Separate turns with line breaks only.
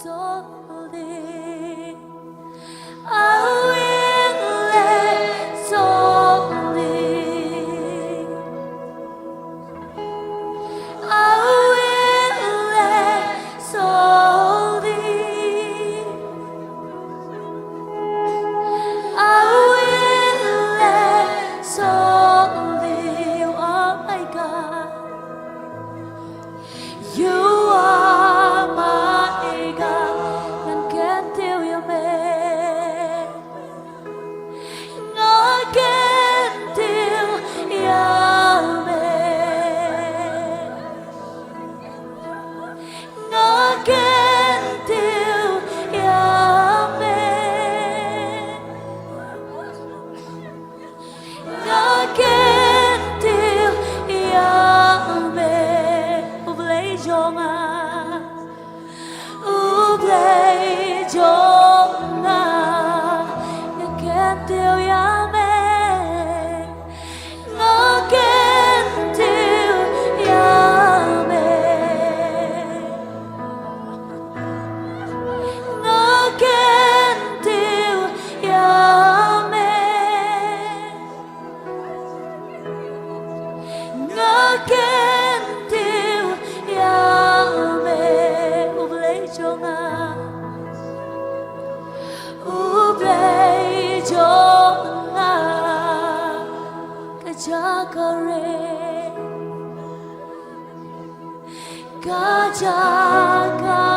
solely. I will let solely. I will let solely. I will let solely. Oh my God, you are my God. And can't tell you man. I can't tell you man. I can't tell you man. I can't tell you man. Ablaze your mind. Ablaze your mind. I can't tell you man. I can't tell you man. I can't tell you man. I can't tell you man. Ablaze your mind. Ablaze your mind. Kajakare, kajakare.